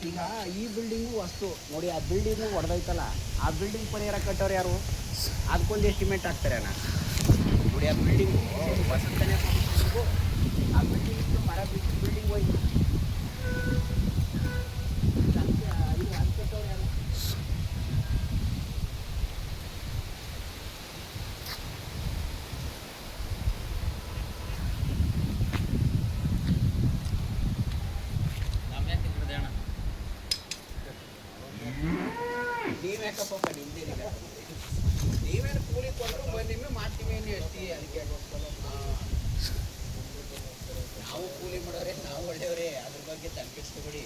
ಈಗ ಈ ಬಿಲ್ಡಿಂಗು ವಸ್ತು ನೋಡಿ, ಆ ಬಿಲ್ಡಿಂಗು ಹೊಡೆದೈತಲ್ಲ, ಆ ಬಿಲ್ಡಿಂಗ್ ಪರಿಹಾರ ಕಟ್ಟೋರು ಯಾರು? ಅದಕ್ಕೊಂದು ಎಸ್ಟಿಮೇಟ್ ಹಾಕ್ತಾರೆ ಅಣ್ಣ. ನೋಡಿ, ಆ ಬಿಲ್ಡಿಂಗು ವಸಂತನೇ ಆ ಬಿಲ್ಡಿಂಗ್ ಮರ ಬಿಟ್ಟು ಬಿಲ್ಡಿಂಗ್ ಹೋಯ್ತು. ನೀವ್ಯಾಕಪ್ಪ ನಿಮ್ದೇನಿಲ್ಲ, ನೀವೇನು ಕೂಲಿ ಕೊಟ್ಟರು ಬಂದಿಮ್ಮೆ ಮಾಡ್ತೀವಿ ಏನು ಹೇಳ್ತೀವಿ. ಅದಕ್ಕೆ ನಾವು ಕೂಲಿ ಮಾಡೋರೆ, ನಾವು ಒಳ್ಳೆಯವರೇ, ಅದ್ರ ಬಗ್ಗೆ ತಲೆಕೆಡಿಸ್ಕೊಬೇಡಿ.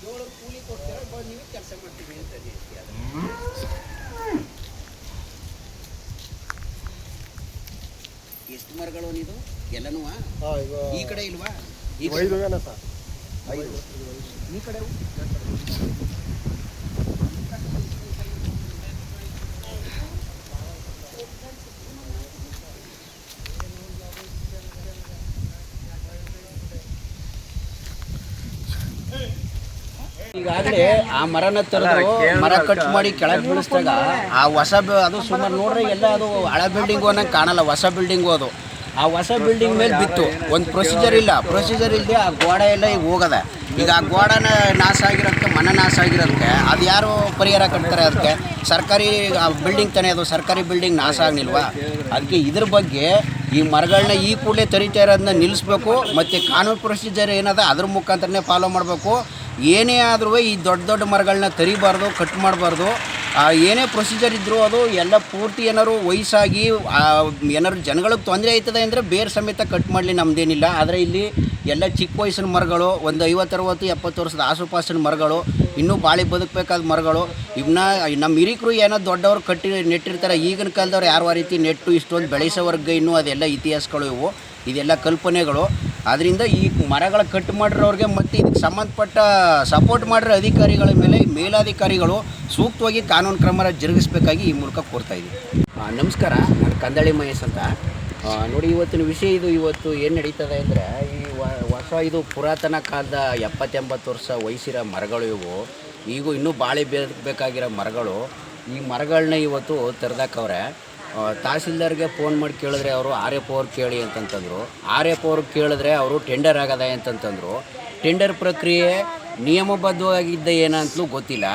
ಏಳು ಕೂಲಿ ಕೊಡ್ತೀರ ಬಂದು ನೀವು ಕೆಲಸ ಮಾಡ್ತೀವಿ ಅಂತ ಹೇಳ್ತೀವಿ. ಎಷ್ಟು ಮರಗಳು ಇದು ಎಲ್ಲನೂ ಈ ಕಡೆ ಇಲ್ವಾ? ಈ ಕಡೆ ಈಗಾಗಲೇ ಆ ಮರನ ತೆಗೆದು ಮರ ಕಟ್ ಮಾಡಿ ಕೆಳಗೆ ಬೀಳಿಸಿದಾಗ ಆ ಹೊಸ ಅದು ಸುಮಾರು ನೋಡ್ರಿ ಎಲ್ಲ ಅದು ಹಳೆ ಬಿಲ್ಡಿಂಗು ಅನ್ನಂಗೆ ಕಾಣಲ್ಲ, ಹೊಸ ಬಿಲ್ಡಿಂಗು ಅದು. ಆ ಹೊಸ ಬಿಲ್ಡಿಂಗ್ ಮೇಲೆ ಬಿತ್ತು. ಒಂದು ಪ್ರೊಸೀಜರ್ ಇಲ್ಲದೆ ಆ ಗೋಡೆ ಎಲ್ಲ ಈಗ ಹೋಗದೆ. ಈಗ ಆ ಗೋಡನ ನಾಶ ಆಗಿರೋದಕ್ಕೆ, ಮನೆ ನಾಶ ಆಗಿರೋದಕ್ಕೆ ಅದು ಯಾರು ಪರಿಹಾರ ಕಟ್ತಾರೆ? ಅದಕ್ಕೆ ಸರ್ಕಾರಿ ಬಿಲ್ಡಿಂಗ್ ತಾನೇ, ಅದು ಸರ್ಕಾರಿ ಬಿಲ್ಡಿಂಗ್ ನಾಶ ಆಗಲಿಲ್ವಾ? ಅದಕ್ಕೆ ಇದ್ರ ಬಗ್ಗೆ ಈ ಮರಗಳನ್ನ ಈ ಕೂಡಲೇ ತರಿತಾ ಇರೋದನ್ನ ನಿಲ್ಲಿಸ್ಬೇಕು. ಮತ್ತು ಕಾನೂನು ಪ್ರೊಸೀಜರ್ ಏನದ ಅದ್ರ ಮುಖಾಂತರನೇ ಫಾಲೋ ಮಾಡಬೇಕು. ಏನೇ ಆದರೂ ಈ ದೊಡ್ಡ ಮರಗಳನ್ನ ತರಿಬಾರ್ದು, ಕಟ್ ಮಾಡಬಾರ್ದು. ಏನೇ ಪ್ರೊಸೀಜರ್ ಇದ್ದರೂ ಅದು ಎಲ್ಲ ಪೂರ್ತಿ ಏನಾದ್ರು ವಯಸ್ಸಾಗಿ ಏನಾದ್ರು ಜನಗಳಿಗೆ ತೊಂದರೆ ಆಯ್ತದೆ ಅಂದರೆ ಬೇರೆ ಸಮೇತ ಕಟ್ ಮಾಡಲಿ, ನಮ್ಮದೇನಿಲ್ಲ. ಆದರೆ ಇಲ್ಲಿ ಎಲ್ಲ ಚಿಕ್ಕ ವಯಸ್ಸಿನ ಮರಗಳು, ಒಂದು 50-60-70 ವರ್ಷದ ಆಸುಪಾಸಿನ ಮರಗಳು, ಇನ್ನೂ ಬಾಳಿ ಬದುಕಬೇಕಾದ ಮರಗಳು, ಇವನ್ನ ನಮ್ಮ ಹಿರಿಕರು ಏನೋ ದೊಡ್ಡವರು ನೆಟ್ಟಿರ್ತಾರೆ. ಈಗಿನ ಕಾಲದವ್ರು ಯಾರು ಆ ರೀತಿ ನೆಟ್ಟು ಇಷ್ಟೊಂದು ಬೆಳೆಸೋವರ್ಗೆ ಇನ್ನೂ ಅದೆಲ್ಲ ಇತಿಹಾಸಗಳು ಇದೆಲ್ಲ ಕಲ್ಪನೆಗಳು. ಆದ್ದರಿಂದ ಈ ಮರಗಳ ಕಟ್ ಮಾಡಿರೋರಿಗೆ ಮತ್ತು ಇದಕ್ಕೆ ಸಂಬಂಧಪಟ್ಟ ಸಪೋರ್ಟ್ ಮಾಡಿರೋ ಅಧಿಕಾರಿಗಳ ಮೇಲೆ ಮೇಲಾಧಿಕಾರಿಗಳು ಸೂಕ್ತವಾಗಿ ಕಾನೂನು ಕ್ರಮ ಜರುಗಿಸಬೇಕಾಗಿ ಈ ಮೂಲಕ ಕೋರ್ತಾ ಇದ್ದೀವಿ. ನಮಸ್ಕಾರ, ನಾನು ಕಂದಳಿ ಮಹೇಶ್ ಅಂತ. ನೋಡಿ, ಇವತ್ತಿನ ವಿಷಯ ಇದು. ಇವತ್ತು ಏನು ನಡೀತದೆ ಅಂದರೆ, ಈ ಹೊಸ ಇದು ಪುರಾತನ ಕಾಲದ 70-80 ವರ್ಷ ವಯಸ್ಸಿರೋ ಮರಗಳು ಇವು. ಈಗೂ ಇನ್ನೂ ಬಾಳೆ ಬೇಕಾಗಿರೋ ಮರಗಳು. ಈ ಮರಗಳನ್ನ ಇವತ್ತು ತೆರೆದಾಕವ್ರೆ. ತಹಸೀಲ್ದಾರ್ಗೆ ಫೋನ್ ಮಾಡಿ ಕೇಳಿದ್ರೆ ಅವರು RF ಅವ್ರು ಕೇಳಿ ಅಂತಂತಂದರು. RF ಅವ್ರಿಗೆ ಕೇಳಿದ್ರೆ ಅವರು ಟೆಂಡರ್ ಆಗದೆ ಅಂತಂತಂದರು. ಟೆಂಡರ್ ಪ್ರಕ್ರಿಯೆ ನಿಯಮಬದ್ಧವಾಗಿದ್ದ ಏನಂತಲೂ ಗೊತ್ತಿಲ್ಲ.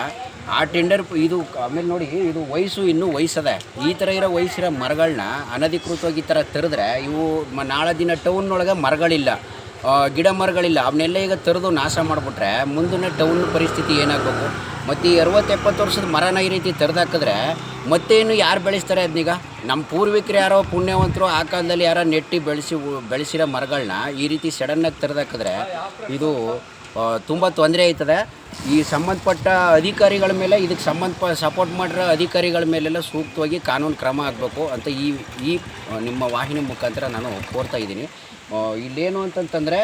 ಆ ಟೆಂಡರ್ ಇದು ಆಮೇಲೆ ನೋಡಿ, ಇದು ಇನ್ನೂ ವಯಸ್ಸದೆ. ಈ ಥರ ಇರೋ ವಯಸ್ಸಿರೋ ಮರಗಳನ್ನ ಅನಧಿಕೃತವಾಗಿ ಈ ಥರ ತೆರೆದ್ರೆ ಇವು ನಾಳೆ ದಿನ ಟೌನ್ನೊಳಗೆ ಮರಗಳಿಲ್ಲ, ಗಿಡ ಮರಗಳಿಲ್ಲ, ಅವನ್ನೆಲ್ಲ ಈಗ ತೆರೆದು ನಾಶ ಮಾಡಿಬಿಟ್ರೆ ಮುಂದಿನ ಟೌನ್ ಪರಿಸ್ಥಿತಿ ಏನಾಗಬೇಕು? ಮತ್ತು ಈ 60-70 ವರ್ಷದ ಮರನ ಈ ರೀತಿ ತೆರೆದಾಕಿದ್ರೆ ಮತ್ತೇನು ಯಾರು ಬೆಳೆಸ್ತಾರೆ ಅದನ್ನೀಗ? ನಮ್ಮ ಪೂರ್ವಿಕರು ಯಾರೋ ಪುಣ್ಯವಂತರು ಆ ಕಾಲದಲ್ಲಿ ಯಾರೋ ನೆಟ್ಟಿ ಬೆಳೆಸಿರೋ ಮರಗಳನ್ನ ಈ ರೀತಿ ಸಡನ್ನಾಗಿ ತೆರೆದಾಕಿದ್ರೆ ಇದು ತುಂಬ ತೊಂದರೆ ಆಯ್ತದೆ. ಈ ಸಂಬಂಧಪಟ್ಟ ಅಧಿಕಾರಿಗಳ ಮೇಲೆ, ಇದಕ್ಕೆ ಸಪೋರ್ಟ್ ಮಾಡಿರೋ ಅಧಿಕಾರಿಗಳ ಮೇಲೆಲ್ಲ ಸೂಕ್ತವಾಗಿ ಕಾನೂನು ಕ್ರಮ ಆಗಬೇಕು ಅಂತ ಈ ನಿಮ್ಮ ವಾಹಿನಿ ಮುಖಾಂತರ ನಾನು ಕೋರ್ತಾ ಇದ್ದೀನಿ. ಇಲ್ಲೇನು ಅಂತಂತಂದರೆ,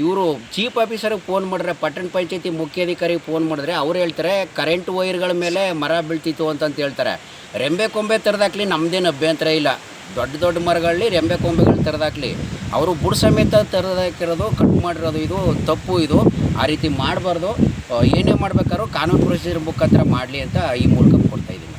ಇವರು ಚೀಫ್ ಆಫೀಸರಿಗೆ ಫೋನ್ ಮಾಡಿದ್ರೆ, ಪಟ್ಟಣ ಪಂಚಾಯತಿ ಮುಖ್ಯಾಧಿಕಾರಿಗೆ ಫೋನ್ ಮಾಡಿದ್ರೆ ಅವ್ರು ಹೇಳ್ತಾರೆ ಕರೆಂಟ್ ವೈರ್ಗಳ ಮೇಲೆ ಮರ ಬೀಳ್ತಿತ್ತು ಅಂತಂತ ಹೇಳ್ತಾರೆ. ರೆಂಬೆ ಕೊಂಬೆ ತೆರೆದಾಕ್ಲಿ, ನಮ್ಮದೇನು ಅಭ್ಯಂತರ ಇಲ್ಲ. ದೊಡ್ಡ ಮರಗಳಲ್ಲಿ ರೆಂಬೆ ಕೊಂಬೆಗಳು ತೆರೆದಾಕ್ಲಿ. ಅವರು ಬುಡ ಸಮೇತ ತೆರೆದಾಕಿರೋದು, ಕಟ್ ಮಾಡಿರೋದು ಇದು ತಪ್ಪು. ಇದು ಆ ರೀತಿ ಮಾಡಬಾರ್ದು. ಏನೇ ಮಾಡ್ಬೇಕಾದ್ರೂ ಕಾನೂನು ಪ್ರೊಸೀಜರ್ ಮುಖಾಂತರ ಮಾಡಲಿ ಅಂತ ಈ ಮೂಲಕ ಕೊಡ್ತಾ ಇದ್ದೀನಿ.